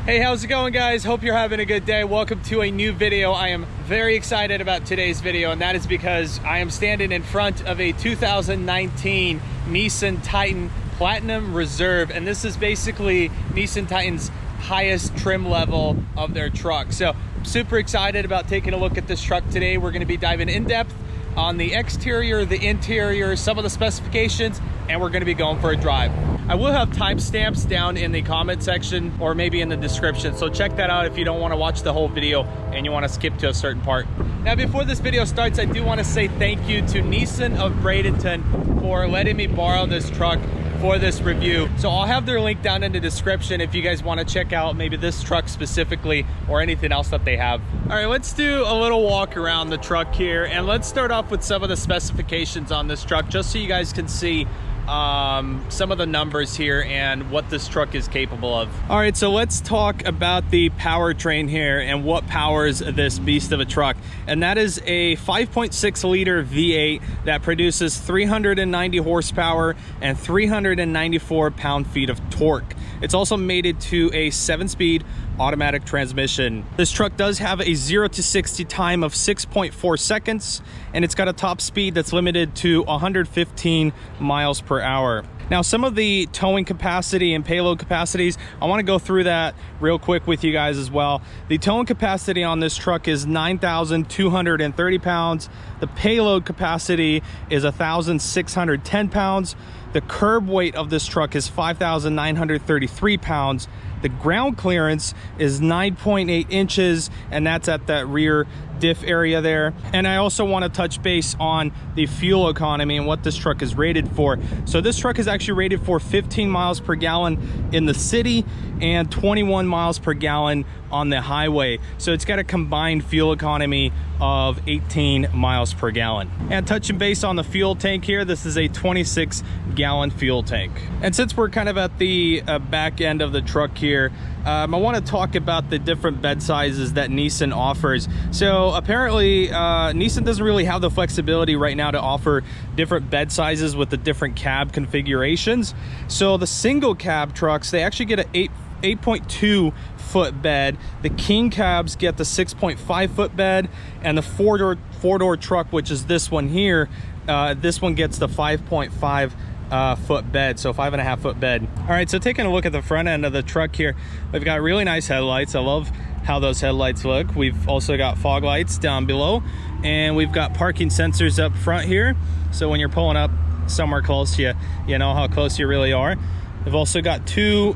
Hey, how's it going, guys? Hope you're having a good day. Welcome to a new video. I am very excited about today's video, and that is because I am standing in front of a 2019 Nissan Titan Platinum Reserve, and this is basically Nissan Titan's highest trim level of their truck. So I'm super excited about taking a look at this truck today. We're going to be diving in depth on the exterior, the interior, some of the specifications, and we're going to be going for a drive. I will have timestamps down in the comment section or maybe in the description, so check that out if you don't want to watch the whole video and you want to skip to a certain part. Now, before this video starts, I do want to say thank you to Nissan of Bradenton for letting me borrow this truck for this review. So I'll have their link down in the description if you guys want to check out maybe this truck specifically or anything else that they have. All right, let's do a little walk around the truck here, and let's start off with some of the specifications on this truck just so you guys can see some of the numbers here and what this truck is capable of. All right, so let's talk about the powertrain here and what powers this beast of a truck. And that is a 5.6 liter V8 that produces 390 horsepower and 394 pound-feet of torque. It's also mated to a 7-speed automatic transmission. This truck does have a 0 to 60 time of 6.4 seconds, and it's got a top speed that's limited to 115 miles per hour. Now, some of the towing capacity and payload capacities, I want to go through that real quick with you guys as well. The towing capacity on this truck is 9,230 pounds. The payload capacity is 1,610 pounds. The curb weight of this truck is 5,933 pounds. The ground clearance is 9.8 inches, and that's at that rear diff area there. And I also want to touch base on the fuel economy and what this truck is rated for. So this truck is actually rated for 15 miles per gallon in the city and 21 miles per gallon on the highway. So it's got a combined fuel economy of 18 miles per gallon. And touching base on the fuel tank here, this is a 26-gallon fuel tank. And since we're kind of at the back end of the truck here, I want to talk about the different bed sizes that Nissan offers. So apparently Nissan doesn't really have the flexibility right now to offer different bed sizes with the different cab configurations. So the single cab trucks, they actually get an 8.2 foot bed. The king cabs get the 6.5 foot bed, and the four-door truck, which is this one here, this one gets the 5.5 foot bed, so 5.5 foot bed. All right, so taking a look at the front end of the truck here, we've got really nice headlights. I love how those headlights look. We've also got fog lights down below, and we've got parking sensors up front here, so when you're pulling up somewhere close, you know how close you really are. We've also got two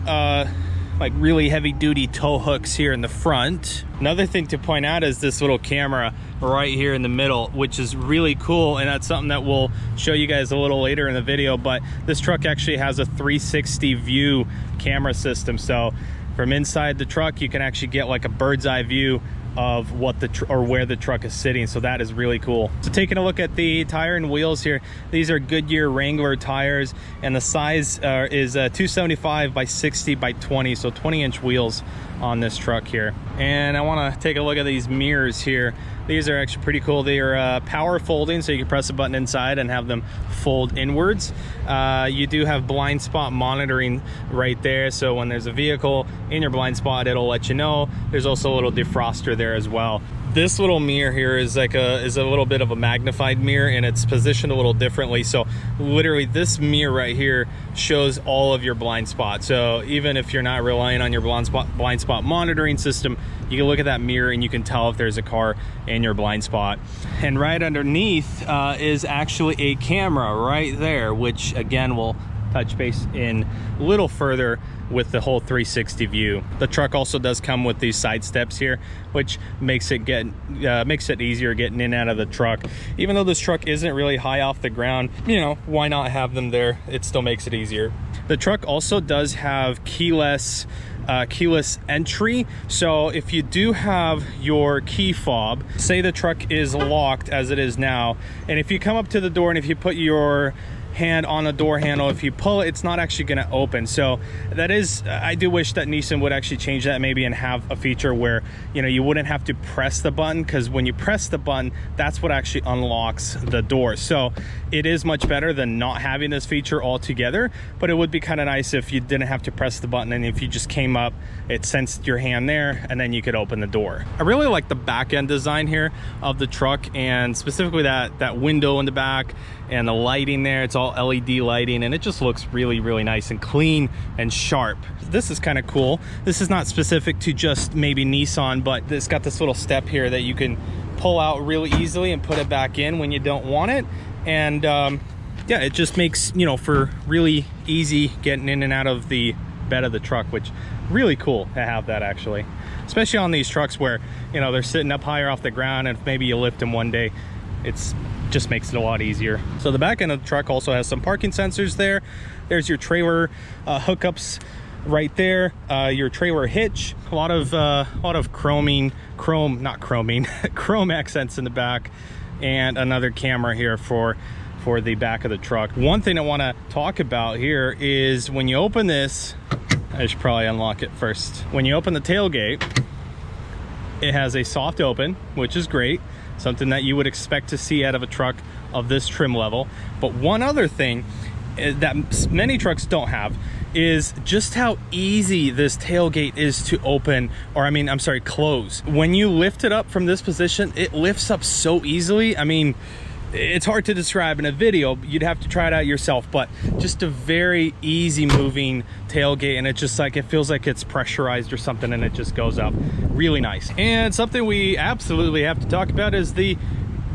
like really heavy duty tow hooks here in the front. Another thing to point out is this little camera right here in the middle, which is really cool, and that's something that we'll show you guys a little later in the video. But this truck actually has a 360 view camera system, so from inside the truck you can actually get like a bird's eye view of what where the truck is sitting. So that is really cool. So taking a look at the tire and wheels here, these are Goodyear Wrangler tires, and the size is 275 by 60 by 20, so 20-inch wheels on this truck here. And I want to take a look at these mirrors here. These are actually pretty cool. They are power folding, so you can press a button inside and have them fold inwards. You do have blind spot monitoring right there, so when there's a vehicle in your blind spot, it'll let you know. There's also a little defroster there as well. This little mirror here is like a little bit of a magnified mirror, and it's positioned a little differently. So literally this mirror right here shows all of your blind spots. So even if you're not relying on your blind spot monitoring system, you can look at that mirror and you can tell if there's a car in your blind spot. And right underneath is actually a camera right there, which again will touch base in a little further with the whole 360 view. The truck also does come with these side steps here, which makes it easier getting in and out of the truck. Even though this truck isn't really high off the ground, you know, why not have them there? It still makes it easier. The truck also does have keyless entry. So if you do have your key fob, say the truck is locked as it is now, and if you come up to the door and if you put your hand on the door handle. If you pull it, it's not actually going to open. So that is, I do wish that Nissan would actually change that maybe and have a feature where, you know, you wouldn't have to press the button, because when you press the button, that's what actually unlocks the door. So it is much better than not having this feature altogether, but it would be kind of nice if you didn't have to press the button, and if you just came up, it sensed your hand there, and then you could open the door. I really like the back end design here of the truck, and specifically that window in the back and the lighting there. It's all LED lighting, and it just looks really, really nice and clean and sharp. This is kind of cool. This is not specific to just maybe Nissan, but it's got this little step here that you can pull out really easily and put it back in when you don't want it. And yeah, it just makes, you know, for really easy getting in and out of the bed of the truck, which really cool to have that, actually, especially on these trucks where, you know, they're sitting up higher off the ground, and if maybe you lift them one day, it's just makes it a lot easier. So the back end of the truck also has some parking sensors there. There's your trailer hookups right there, your trailer hitch, a lot of chrome accents in the back, and another camera here for the back of the truck. One thing I want to talk about here is when you open this, I should probably unlock it first. When you open the tailgate, it has a soft open, which is great, something that you would expect to see out of a truck of this trim level. But one other thing that many trucks don't have is just how easy this tailgate is to open, or I'm sorry, close. When you lift it up from this position, it lifts up so easily. I mean, it's hard to describe in a video. You'd have to try it out yourself, but just a very easy moving tailgate, and it just like, it feels like it's pressurized or something, and it just goes up really nice. And something we absolutely have to talk about is the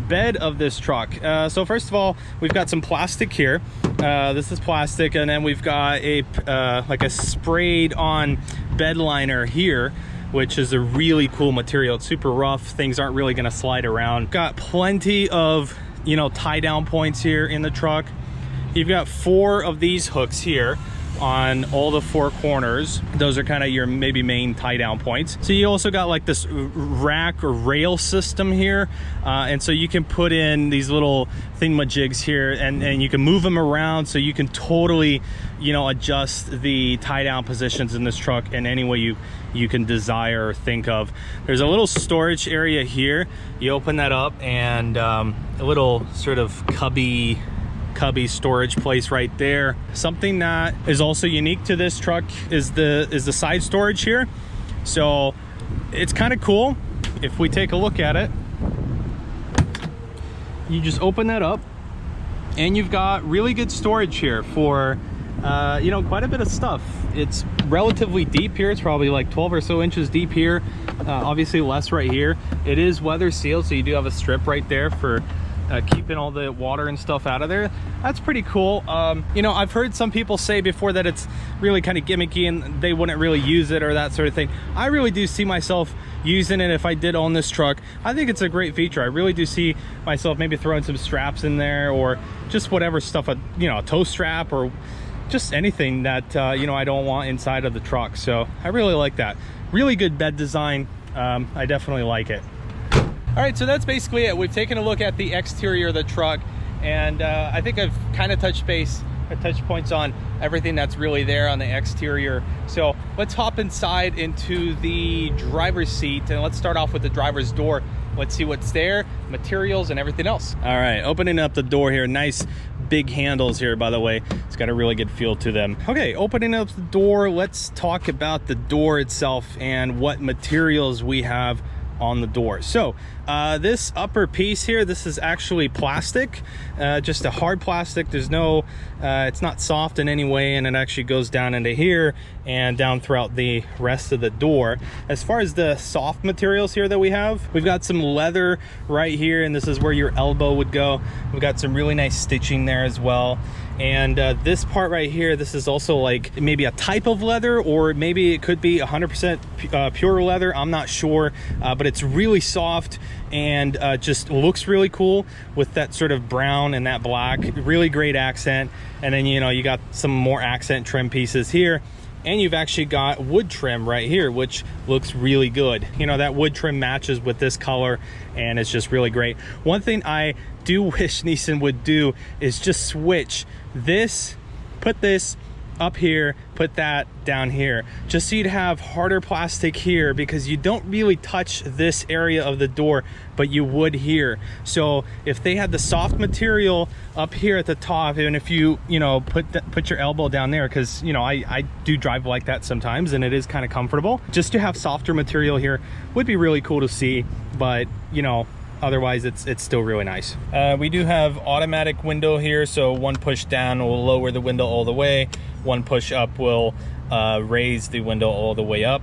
bed of this truck. So first of all, we've got some plastic here. This is plastic, and then we've got a like a sprayed on bed liner here, which is a really cool material. It's super rough. Things aren't really going to slide around. Got plenty of, you know, tie down points here in the truck. You've got 4 of these hooks here on all the 4 corners. Those are kind of your maybe main tie down points. So you also got like this rack or rail system here, and so you can put in these little thingamajigs here, and you can move them around, so you can totally, you know, adjust the tie down positions in this truck in any way you can desire or think of. There's a little storage area here. You open that up, and a little sort of cubby storage place right there. Something that is also unique to this truck is the side storage here. So it's kind of cool. If we take a look at it, you just open that up, and you've got really good storage here for you know, quite a bit of stuff. It's relatively deep here. It's probably like 12 or so inches deep here. Obviously less right here. It is weather sealed, so you do have a strip right there for keeping all the water and stuff out of there. That's pretty cool. You know, I've heard some people say before that it's really kind of gimmicky and they wouldn't really use it or that sort of thing. I really do see myself using it if I did own this truck. I think it's a great feature. I really do see myself maybe throwing some straps in there, or just whatever stuff, you know, a tow strap, or just anything that you know, I don't want inside of the truck. So I really like that. Really good bed design. I definitely like it. All right, so that's basically it. We've taken a look at the exterior of the truck, and I think I've kind of touched points on everything that's really there on the exterior. So let's hop inside into the driver's seat, and let's start off with the driver's door. Let's see what's there, materials and everything else. All right, opening up the door here. Nice big handles here, by the way. It's got a really good feel to them. Okay, opening up the door, let's talk about the door itself and what materials we have on the door. So this upper piece here, this is actually plastic, just a hard plastic. There's no it's not soft in any way, and it actually goes down into here and down throughout the rest of the door. As far as the soft materials here that we have, we've got some leather right here, and this is where your elbow would go. We've got some really nice stitching there as well. And this part right here, this is also like maybe a type of leather, or maybe it could be 100% pure leather. I'm not sure, but it's really soft and just looks really cool with that sort of brown and that black. Really great accent. And then, you know, you got some more accent trim pieces here. and you've actually got wood trim right here, which looks really good. You know, that wood trim matches with this color, and it's just really great. One thing I do wish Nissan would do is just switch this, put this up here, put that down here, just so you'd have harder plastic here, because you don't really touch this area of the door, but you would here. So if they had the soft material up here at the top, and if you know, put your elbow down there, because you know, I do drive like that sometimes, and it is kind of comfortable, just to have softer material here would be really cool to see. But you know, otherwise it's still really nice. We do have automatic window here, so one push down will lower the window all the way, one push up will raise the window all the way up.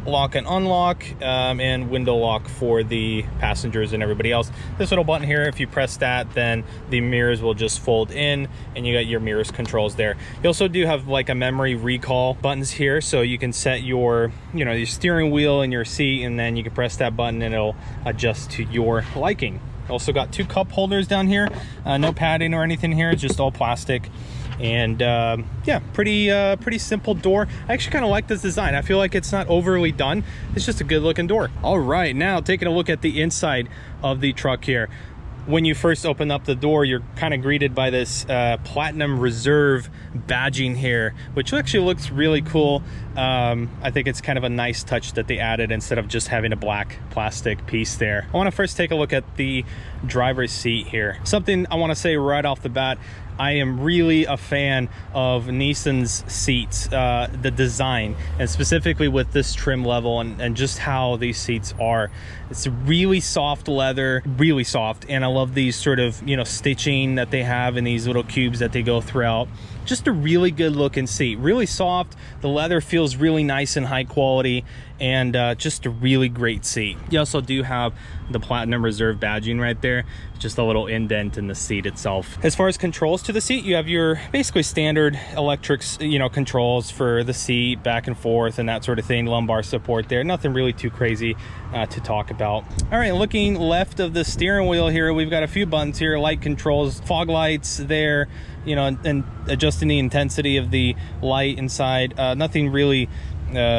Lock and unlock, and window lock for the passengers and everybody else. This little button here, if you press that, then the mirrors will just fold in, and you got your mirrors controls there. You also do have like a memory recall buttons here, so you can set your, you know, your steering wheel and your seat, and then you can press that button and it'll adjust to your liking. Also got two cup holders down here, no padding or anything here, it's just all plastic. And yeah, pretty simple door. I actually kind of like this design. I feel like it's not overly done. It's just a good looking door. All right, now taking a look at the inside of the truck here. When you first open up the door, you're kind of greeted by this Platinum Reserve badging here, which actually looks really cool. I think it's kind of a nice touch that they added instead of just having a black plastic piece there. I want to first take a look at the driver's seat here. Something I want to say right off the bat, I am really a fan of Nissan's seats, the design, and specifically with this trim level and just how these seats are. It's really soft leather, really soft, and I love these sort of, you know, stitching that they have in these little cubes that they go throughout. Just a really good looking seat, really soft. The leather feels really nice and high quality, and just a really great seat. You also do have the Platinum Reserve badging right there, just a little indent in the seat itself. As far as controls to the seat, you have your basically standard electrics, you know, controls for the seat, back and forth and that sort of thing. Lumbar support there, nothing really too crazy to talk about. All right, looking left of the steering wheel here, we've got a few buttons here, light controls, fog lights there, you know, and adjusting the intensity of the light inside. Nothing really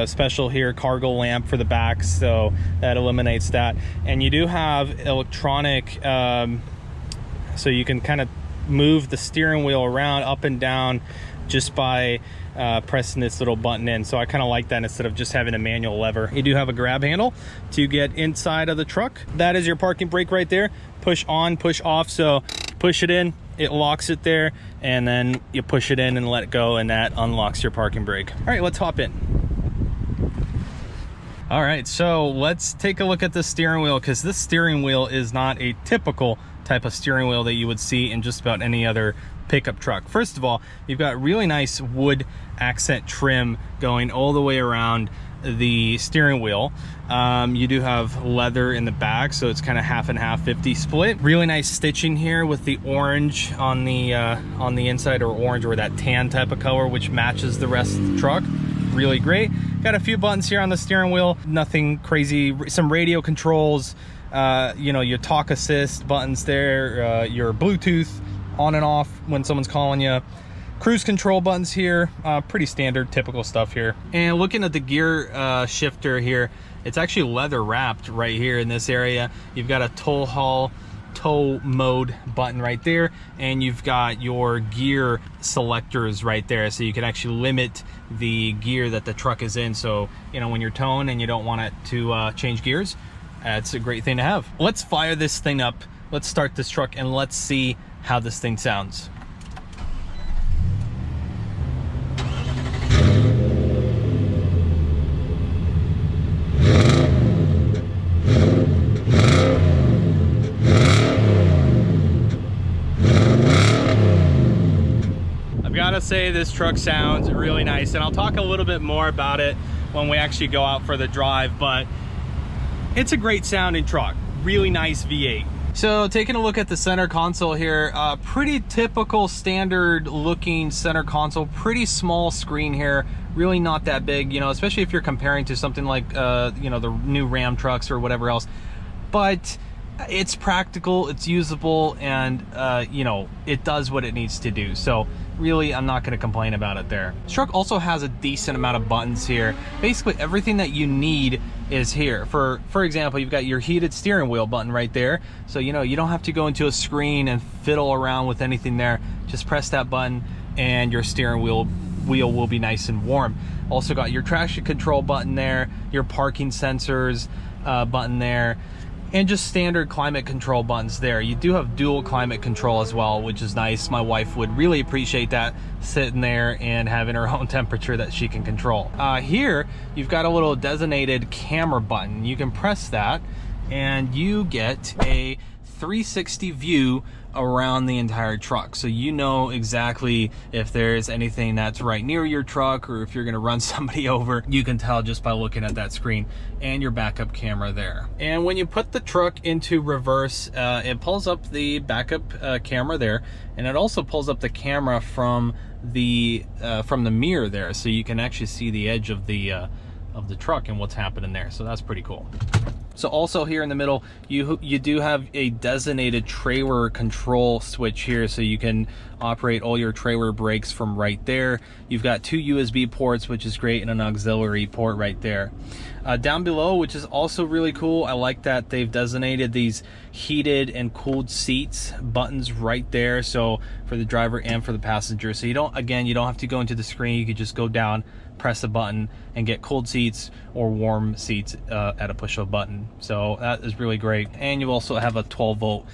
special here. Cargo lamp for the back, so that eliminates that. And you do have electronic, so you can kind of move the steering wheel around up and down just by pressing this little button in. So I kind of like that instead of just having a manual lever. You do have a grab handle to get inside of the truck. That is your parking brake right there. Push on, push off. So push it in, it locks it there, and then you push it in and let it go, and that unlocks your parking brake. All right, let's hop in. All right, so let's take a look at the steering wheel, because this steering wheel is not a typical type of steering wheel that you would see in just about any other pickup truck. First of all, you've got really nice wood accent trim going all the way around the steering wheel. You do have leather in the back, so it's kind of half and half, 50 split. Really nice stitching here with the orange on the inside, or orange or that tan type of color, which matches the rest of the truck. Really great. Got a few buttons here on the steering wheel, nothing crazy. Some radio controls, you know, your talk assist buttons there, your Bluetooth on and off when someone's calling you. Cruise control buttons here, pretty standard, typical stuff here. And looking at the gear shifter here, it's actually leather wrapped right here in this area. You've got a tow mode button right there, and you've got your gear selectors right there, so you can actually limit the gear that the truck is in. So, you know, when you're towing and you don't want it to change gears, it's a great thing to have. Let's fire this thing up. Let's start this truck and let's see how this thing sounds. Gotta say, this truck sounds really nice, and I'll talk a little bit more about it when we actually go out for the drive, but it's a great sounding truck. Really nice V8. So taking a look at the center console here, pretty typical standard looking center console, pretty small screen here, really not that big, you know, especially if you're comparing to something like you know, the new Ram trucks or whatever else. But it's practical, it's usable, and you know, it does what it needs to do. So really, I'm not going to complain about it there. This truck also has a decent amount of buttons here. Basically everything that you need is here. For example, you've got your heated steering wheel button right there, so you know you don't have to go into a screen and fiddle around with anything there. Just press that button and your steering wheel will be nice and warm. Also got your traction control button there, your parking sensors button there, and just standard climate control buttons there. You do have dual climate control as well, which is nice. My wife would really appreciate that, sitting there and having her own temperature that she can control. Here you've got a little designated camera button. You can press that and you get a 360 view around the entire truck, so you know exactly if there's anything that's right near your truck or if you're going to run somebody over. You can tell just by looking at that screen, and your backup camera there. And when you put the truck into reverse, it pulls up the backup camera there, and it also pulls up the camera from the mirror there, so you can actually see the edge of the truck and what's happening there. So that's pretty cool. So also here in the middle, you do have a designated trailer control switch here, so you can operate all your trailer brakes from right there. You've got 2 USB ports, which is great, and an auxiliary port right there. Down below, which is also really cool, I like that they've designated these heated and cooled seats buttons right there, so for the driver and for the passenger. So you don't have to go into the screen. You could just go down, press a button, and get cooled seats or warm seats at a push of a button. So that is really great. And you also have a 12-volt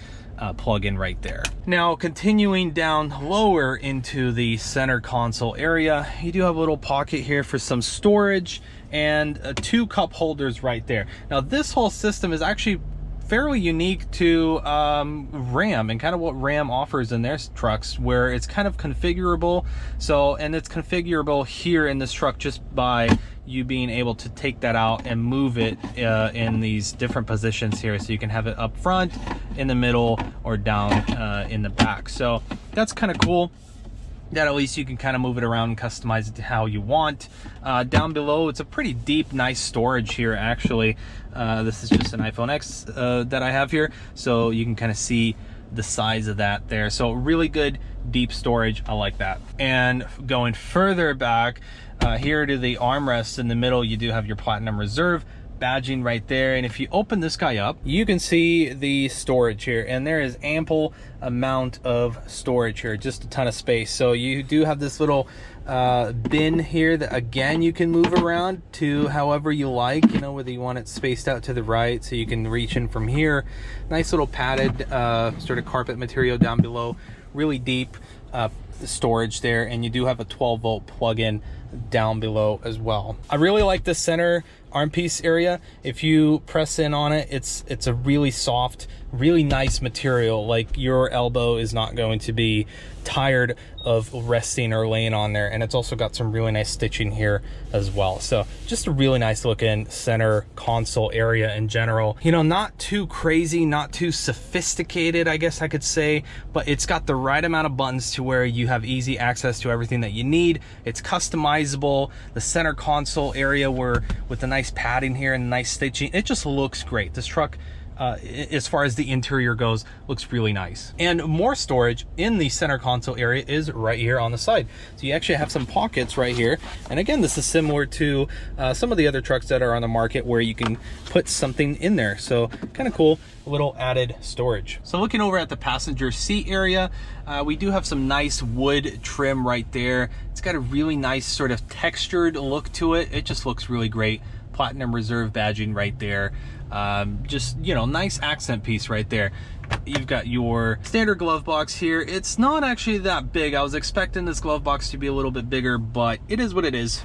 plug-in right there. Now continuing down lower into the center console area, you do have a little pocket here for some storage and 2 cup holders right there. Now this whole system is actually fairly unique to Ram and kind of what Ram offers in their trucks, where it's kind of configurable. So, and it's configurable here in this truck just by you being able to take that out and move it in these different positions here. So you can have it up front, in the middle, or down in the back. So that's kind of cool, that at least you can kind of move it around and customize it to how you want. Down below, it's a pretty deep, nice storage here actually. This is just an iPhone X that I have here, so you can kind of see the size of that there. So really good deep storage, I like that. And going further back, here to the armrest in the middle, you do have your Platinum Reserve badging right there, and if you open this guy up, you can see the storage here, and there is ample amount of storage here, just a ton of space. So you do have this little bin here that again you can move around to however you like, you know, whether you want it spaced out to the right so you can reach in from here. Nice little padded sort of carpet material down below, really deep storage there, and you do have a 12-volt plug-in down below as well. I really like the center arm piece area. If you press in on it, it's a really soft, really nice material. Like, your elbow is not going to be tired of resting or laying on there. And it's also got some really nice stitching here as well. So just a really nice looking center console area in general. You know, not too crazy, not too sophisticated, I guess I could say, but it's got the right amount of buttons to where you have easy access to everything that you need. It's customizable. The center console area where with the nice padding here and nice stitching, it just looks great. This truck, as far as the interior goes, looks really nice. And more storage in the center console area is right here on the side. So you actually have some pockets right here. And again, this is similar to some of the other trucks that are on the market where you can put something in there. So kind of cool, a little added storage. So looking over at the passenger seat area, we do have some nice wood trim right there. It's got a really nice sort of textured look to it. It just looks really great. Platinum Reserve badging right there. Just, you know, nice accent piece right there. You've got your standard glove box here. It's not actually that big. I was expecting this glove box to be a little bit bigger, but it is what it is.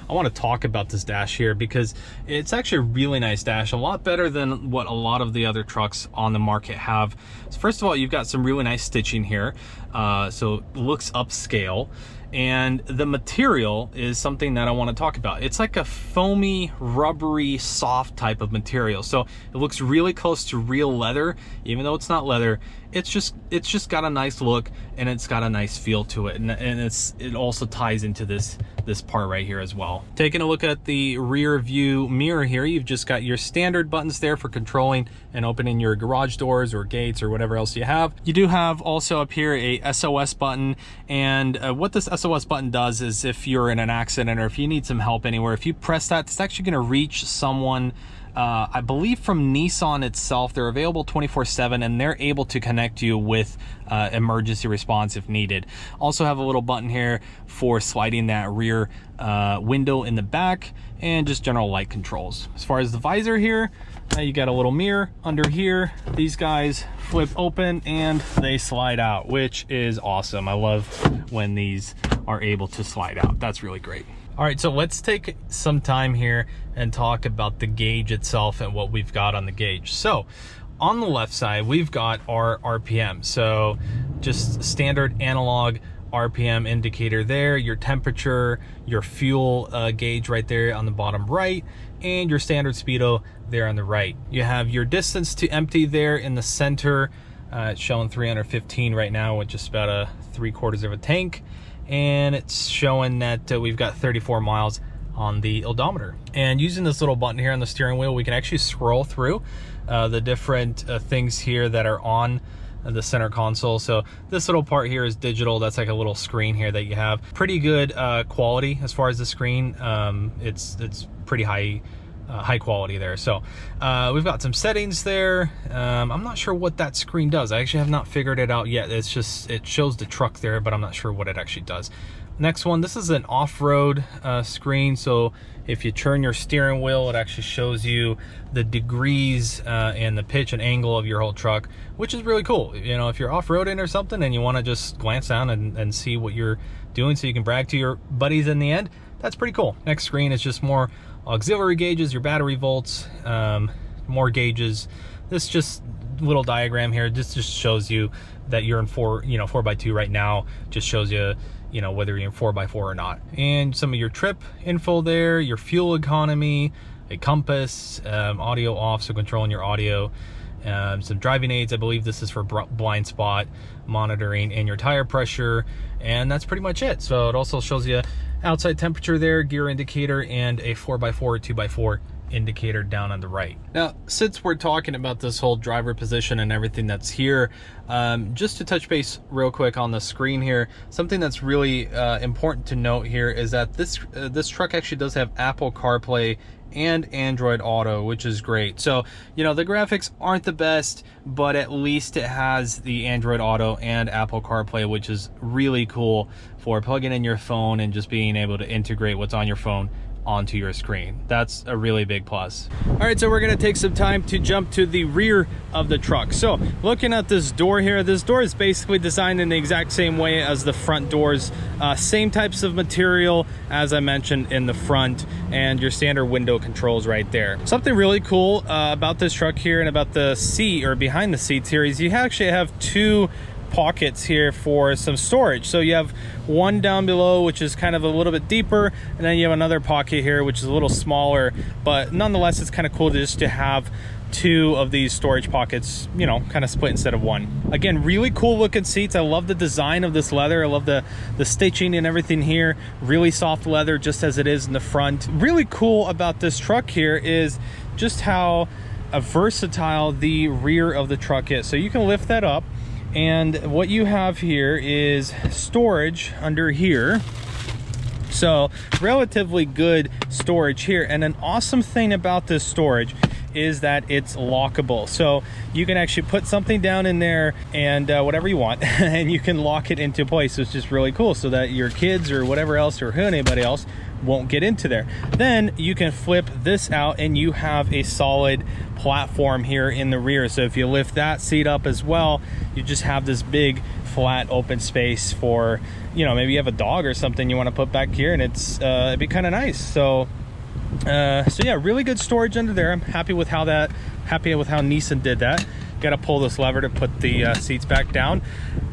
I want to talk about this dash here because it's actually a really nice dash, a lot better than what a lot of the other trucks on the market have. So first of all, you've got some really nice stitching here, so it looks upscale. And the material is something that I want to talk about. It's like a foamy, rubbery, soft type of material. So it looks really close to real leather, even though it's not leather. It's just got a nice look, and it's got a nice feel to it, and it also ties into this this part right here as well. Taking a look at the rear view mirror here, you've just got your standard buttons there for controlling and opening your garage doors or gates or whatever else you have. You do have also up here a SOS button, and what this SOS button does is if you're in an accident or if you need some help anywhere, if you press that, it's actually going to reach someone, I believe from Nissan itself. They're available 24/7, and they're able to connect you with emergency response if needed. Also have a little button here for sliding that rear window in the back, and just general light controls. As far as the visor here, you got a little mirror under here. These guys flip open and they slide out, which is awesome. I love when these are able to slide out. That's really great. All right, so let's take some time here and talk about the gauge itself and what we've got on the gauge. So on the left side, we've got our RPM. So just standard analog RPM indicator there, your temperature, your fuel gauge right there on the bottom right, and your standard speedo there on the right. You have your distance to empty there in the center. It's showing 315 right now with just about a 3/4 of a tank. And it's showing that we've got 34 miles on the odometer. And using this little button here on the steering wheel, we can actually scroll through the different things here that are on the center console. So this little part here is digital. That's like a little screen here that you have. Pretty good quality as far as the screen. It's pretty high quality there. So we've got some settings there. I'm not sure what that screen does. I actually have not figured it out yet. It's just, it shows the truck there, but I'm not sure what it actually does. Next one, this is an off-road screen. So if you turn your steering wheel, it actually shows you the degrees and the pitch and angle of your whole truck, which is really cool. You know, if you're off-roading or something and you want to just glance down and see what you're doing so you can brag to your buddies in the end, that's pretty cool. Next screen is just more auxiliary gauges, your battery volts, more gauges. This just little diagram here, this just shows you that you're in 4x2 right now. Just shows you, whether you're in 4x4 or not. And some of your trip info there, your fuel economy, a compass, audio off, so controlling your audio, some driving aids. I believe this is for blind spot monitoring, and your tire pressure, and that's pretty much it. So it also shows you outside temperature there, gear indicator, and a 4x4 or 2x4 indicator down on the right. Now, since we're talking about this whole driver position and everything that's here, just to touch base real quick on the screen here, something that's really important to note here is that this truck actually does have Apple CarPlay and Android Auto, which is great. So, the graphics aren't the best, but at least it has the Android Auto and Apple CarPlay, which is really cool for plugging in your phone and just being able to integrate what's on your phone onto your screen. That's a really big plus. All right, so we're gonna take some time to jump to the rear of the truck. So looking at this door here, this door is basically designed in the exact same way as the front doors. Same types of material as I mentioned in the front, and your standard window controls right there. Something really cool about this truck here and about the seat or behind the seats here is you actually have two pockets here for some storage. So you have one down below, which is kind of a little bit deeper, and then you have another pocket here, which is a little smaller, but nonetheless, it's kind of cool just to have two of these storage pockets, kind of split instead of one. Again, really cool looking seats. I love the design of this leather. I love the stitching and everything here. Really soft leather, just as it is in the front. Really cool about this truck here is just how versatile the rear of the truck is. So you can lift that up, and what you have here is storage under here. So relatively good storage here. And an awesome thing about this storage is that it's lockable. So you can actually put something down in there and whatever you want, and you can lock it into place. So it's just really cool, so that your kids or whatever else, or anybody else, won't get into there. Then you can flip this out and you have a solid platform here in the rear. So if you lift that seat up as well, you just have this big flat open space for, maybe you have a dog or something you want to put back here, and it'd be kind of nice. So yeah, really good storage under there. I'm happy with how Nissan did that. Got to pull this lever to put the seats back down.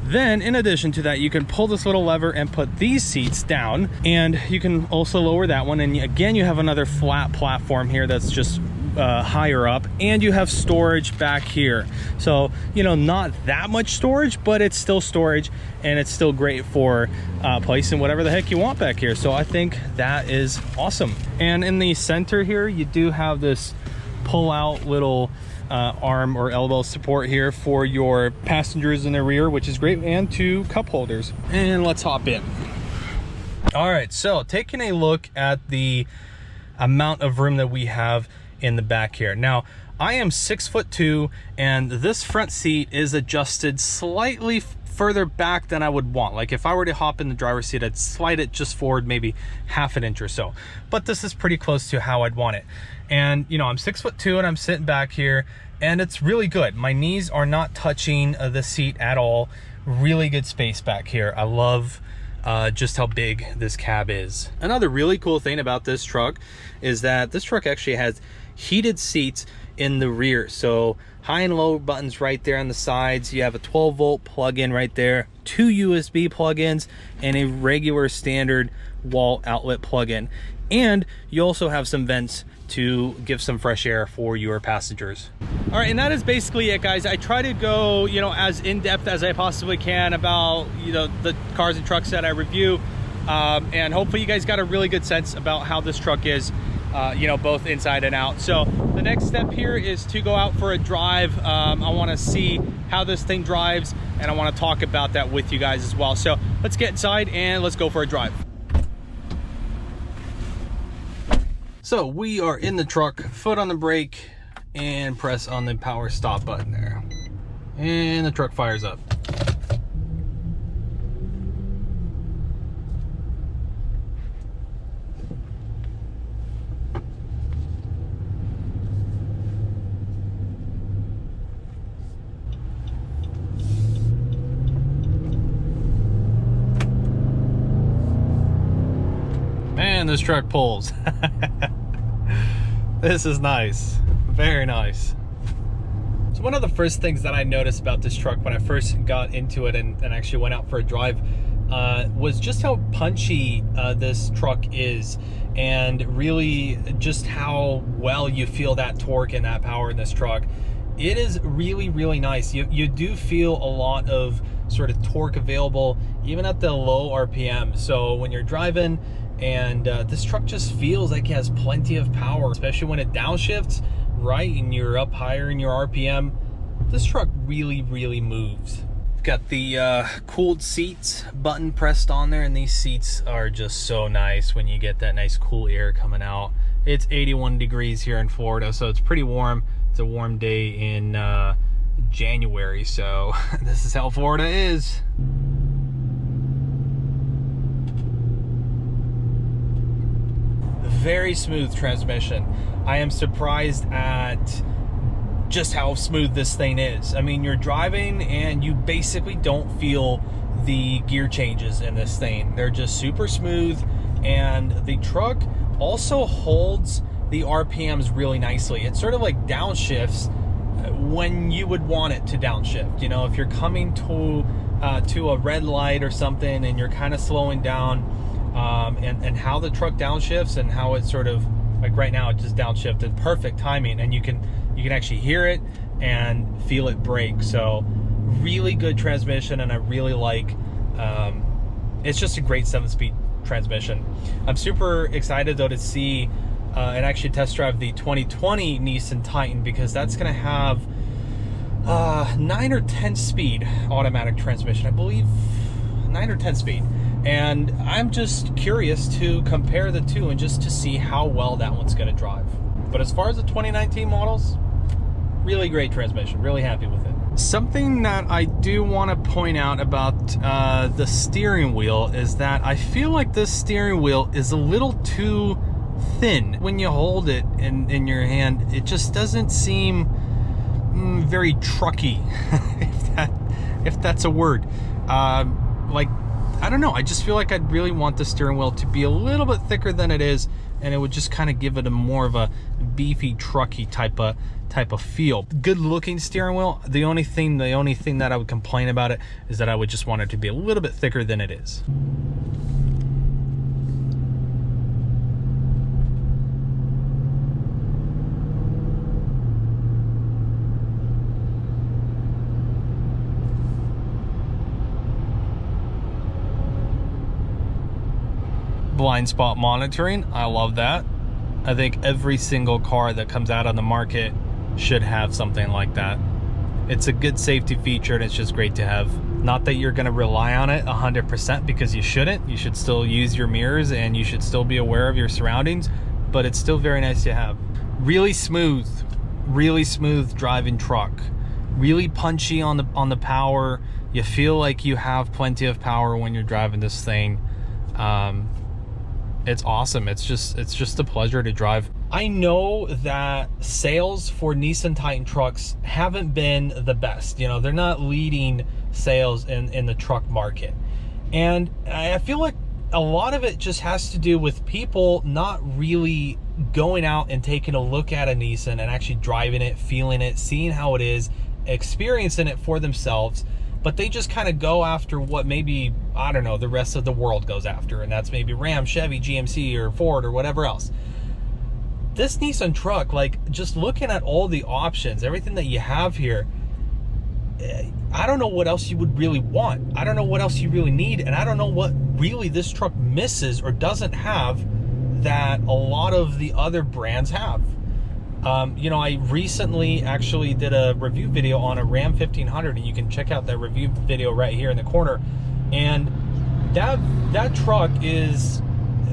Then in addition to that, you can pull this little lever and put these seats down, and you can also lower that one. And again, you have another flat platform here that's just higher up, and you have storage back here. So, you know, not that much storage, but it's still storage, and it's still great for placing whatever the heck you want back here. So I think that is awesome. And in the center here, you do have this pull out little arm or elbow support here for your passengers in the rear, which is great, and 2 cup holders. And let's hop in. All right, so taking a look at the amount of room that we have in the back here. Now, I am 6'2", and this front seat is adjusted slightly further back than I would want. Like if I were to hop in the driver's seat, I'd slide it just forward maybe half an inch or so. But this is pretty close to how I'd want it. And you know, I'm 6'2", and I'm sitting back here, and it's really good. My knees are not touching the seat at all. Really good space back here. I love just how big this cab is. Another really cool thing about this truck is that this truck actually has heated seats in the rear. So high and low buttons right there on the sides. You have a 12-volt plug-in right there, 2 USB plug-ins, and a regular standard wall outlet plug-in. And you also have some vents to give some fresh air for your passengers. All right, and that is basically it, guys. I try to go, you know, as in-depth as I possibly can about, you know, the cars and trucks that I review, and hopefully you guys got a really good sense about how this truck is, you know, both inside and out. So the next step here is to go out for a drive. I want to see how this thing drives, and I want to talk about that with you guys as well. So let's get inside and let's go for a drive. So we are in the truck, foot on the brake, and press on the power stop button there. And the truck fires up. Man, this truck pulls. This is nice, very nice. So one of the first things that I noticed about this truck when I first got into it and actually went out for a drive was just how punchy this truck is, and really just how well you feel that torque and that power in this truck. It is really, really nice. You do feel a lot of sort of torque available even at the low RPM. So when you're driving, and this truck just feels like it has plenty of power, especially when it downshifts, right, and you're up higher in your RPM. This truck really, really moves. Got the cooled seats button pressed on there, and these seats are just so nice when you get that nice cool air coming out. It's 81 degrees here in Florida, so it's pretty warm. It's a warm day in January, so this is how Florida is. Very smooth transmission. I am surprised at just how smooth this thing is. I mean, you're driving and you basically don't feel the gear changes in this thing. They're just super smooth, and the truck also holds the RPMs really nicely. It's sort of like downshifts when you would want it to downshift. You know, if you're coming to a red light or something and you're kind of slowing down, and how the truck downshifts and how it sort of, like right now, it just downshifted, perfect timing, and you can actually hear it and feel it brake. So really good transmission, and I really like, it's just a great 7-speed transmission. I'm super excited though to see and actually test drive the 2020 Nissan Titan, because that's going to have 9 or 10 speed automatic transmission, I believe. 9 or 10 speed. And I'm just curious to compare the two and just to see how well that one's going to drive. But as far as the 2019 models, really great transmission, really happy with it. Something that I do want to point out about the steering wheel is that I feel like this steering wheel is a little too thin. When you hold it in your hand, it just doesn't seem very trucky, if that's a word. Like, I don't know, I just feel like I'd really want the steering wheel to be a little bit thicker than it is, and it would just kind of give it a more of a beefy, trucky type of feel. Good looking steering wheel. The only thing that I would complain about it is that I would just want it to be a little bit thicker than it is. blind spot monitoring. I love that. I think every single car that comes out on the market should have something like that. It's a good safety feature, and it's just great to have. Not that you're going to rely on it 100%, because you shouldn't. You should still use your mirrors and you should still be aware of your surroundings, but it's still very nice to have. Really smooth driving truck. Really punchy on the power. You feel like you have plenty of power when you're driving this thing. It's awesome. It's just a pleasure to drive. I know that sales for Nissan Titan trucks haven't been the best. You know, they're not leading sales in the truck market. And I feel like a lot of it just has to do with people not really going out and taking a look at a Nissan and actually driving it, feeling it, seeing how it is, experiencing it for themselves. But they just kind of go after what maybe, I don't know, the rest of the world goes after, and that's maybe Ram, Chevy, GMC, or Ford, or whatever else. This Nissan truck, like, just looking at all the options, everything that you have here, I don't know what else you would really want. I don't know what else you really need, and I don't know what really this truck misses or doesn't have that a lot of the other brands have. You know, I recently actually did a review video on a Ram 1500, and you can check out that review video right here in the corner. And that truck is,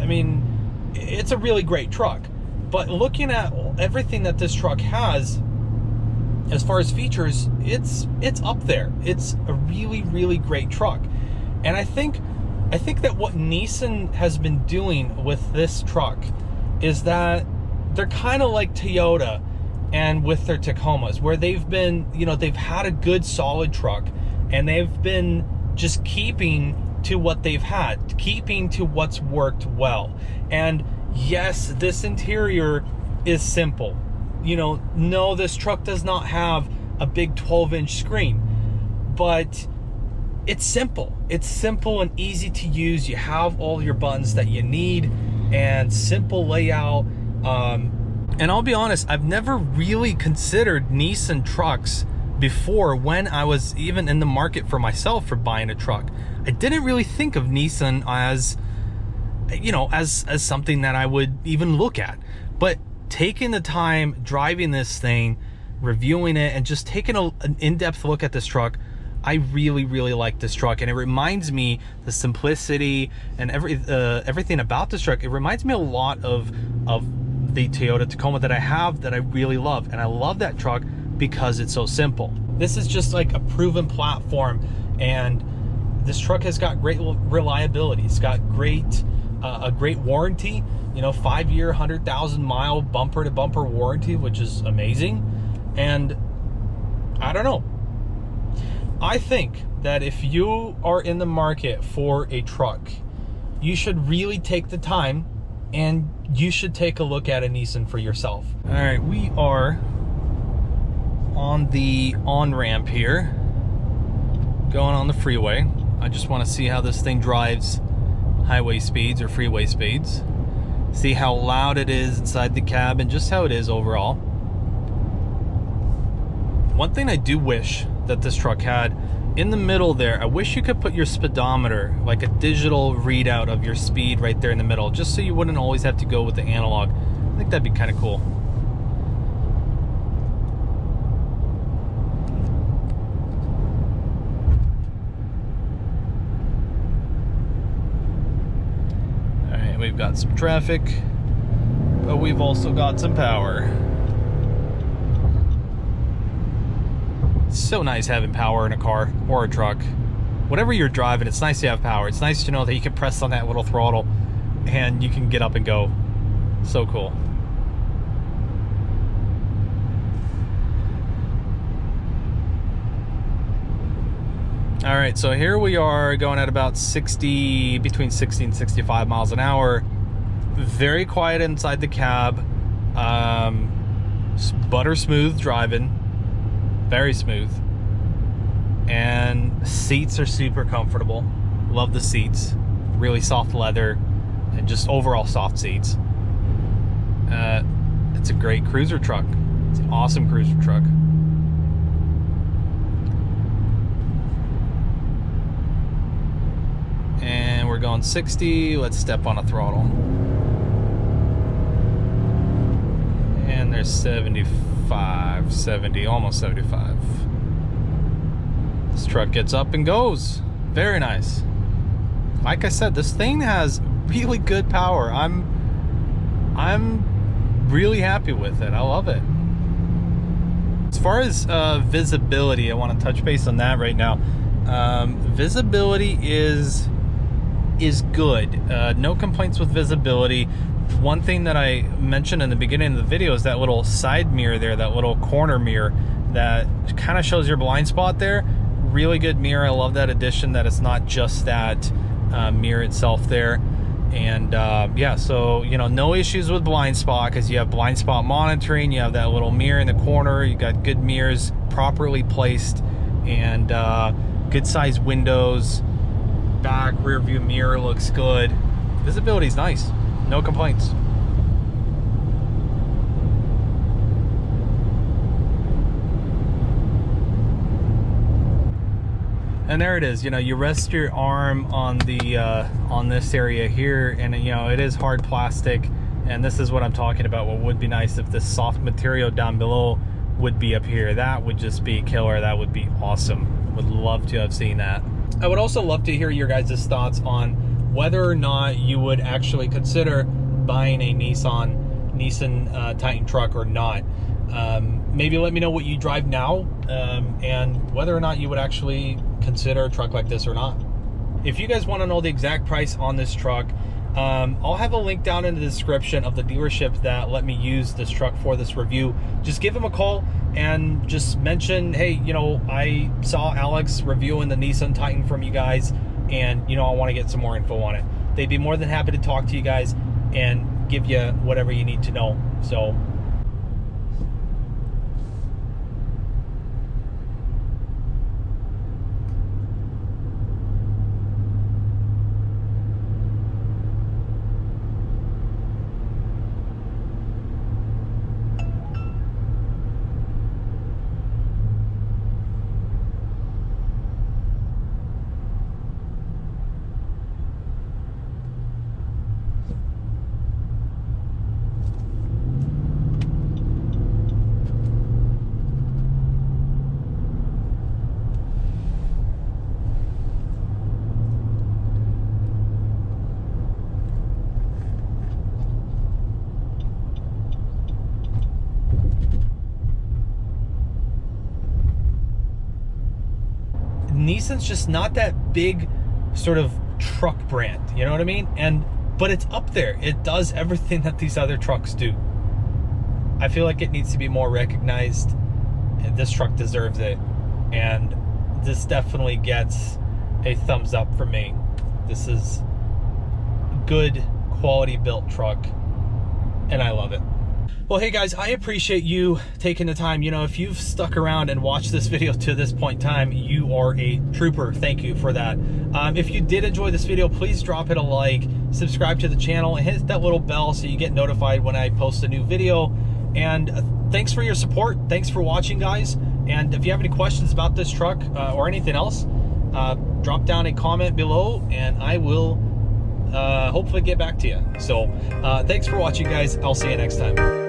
I mean, it's a really great truck. But looking at everything that this truck has, as far as features, it's up there. It's a really great truck. And I think that what Nissan has been doing with this truck is that they're kind of like Toyota and with their Tacomas, where they've been, you know, they've had a good solid truck, and they've been just keeping to what they've had, keeping to what's worked well. And yes, this interior is simple. You know, no, this truck does not have a big 12-inch screen, but it's simple. It's simple and easy to use. You have all your buttons that you need, and simple layout. And I'll be honest, I've never really considered Nissan trucks before when I was even in the market for myself for buying a truck. I didn't really think of Nissan as, you know, as something that I would even look at. But taking the time, driving this thing, reviewing it, and just taking an in-depth look at this truck, I really like this truck. And it reminds me, the simplicity and everything about this truck, it reminds me a lot of the Toyota Tacoma that I have, that I really love. And I love that truck because it's so simple. This is just like a proven platform, and this truck has got great reliability. It's got a great warranty, you know, 5-year, 100,000 mile bumper to bumper warranty, which is amazing. And I don't know, I think that if you are in the market for a truck, you should really take the time and you should take a look at a Nissan for yourself. All right, we are on the on-ramp here, going on the freeway. I just want to see how this thing drives highway speeds or freeway speeds. See how loud it is inside the cab and just how it is overall. One thing I do wish that this truck had, in the middle there, I wish you could put your speedometer, like a digital readout of your speed right there in the middle, just so you wouldn't always have to go with the analog. I think that'd be kind of cool. Alright, we've got some traffic, but we've also got some power. It's so nice having power in a car or a truck. Whatever you're driving, it's nice to have power. It's nice to know that you can press on that little throttle and you can get up and go. So cool. All right, so here we are going at about between 60 and 65 miles an hour. Very quiet inside the cab. Butter smooth driving. Very smooth, and seats are super comfortable. Love the seats, really soft leather, and just overall soft seats. It's a great cruiser truck. It's an awesome cruiser truck. And we're going 60. Let's step on a throttle. And there's 75, 70, almost 75. This truck gets up and goes. Very nice. Like I said, this thing has really good power. I'm really happy with it. I love it. As far as visibility, I want to touch base on that right now. Visibility is good. No complaints with visibility. One thing that I mentioned in the beginning of the video is that little side mirror there, that little corner mirror that kind of shows your blind spot there. Really good mirror. I love that addition, that it's not just that mirror itself there. And yeah, so you know, no issues with blind spot, because you have blind spot monitoring, you have that little mirror in the corner, you got good mirrors properly placed, and good size windows, back rear view mirror looks good. Visibility is nice, no complaints. And there it is. You know, you rest your arm on the on this area here, and you know, it is hard plastic, and this is what I'm talking about. What would be nice if this soft material down below would be up here. That would just be killer. That would be awesome. Would love to have seen that. I would also love to hear your guys' thoughts on whether or not you would actually consider buying a Nissan Titan truck or not. Maybe let me know what you drive now, and whether or not you would actually consider a truck like this or not. If you guys want to know the exact price on this truck, I'll have a link down in the description of the dealership that let me use this truck for this review. Just give them a call and just mention, hey, you know, I saw Alex reviewing the Nissan Titan from you guys, and you know, I want to get some more info on it. They'd be more than happy to talk to you guys and give you whatever you need to know. So Nissan's just not that big sort of truck brand, you know what I mean? But it's up there. It does everything that these other trucks do. I feel like it needs to be more recognized, and this truck deserves it. And this definitely gets a thumbs up from me. This is good quality built truck, and I love it. Well, hey guys, I appreciate you taking the time. You know, if you've stuck around and watched this video to this point in time, you are a trooper. Thank you for that. If you did enjoy this video, please drop it a like, subscribe to the channel, and hit that little bell so you get notified when I post a new video. And thanks for your support. Thanks for watching, guys. And if you have any questions about this truck or anything else, drop down a comment below and I will hopefully get back to you. So thanks for watching, guys. I'll see you next time.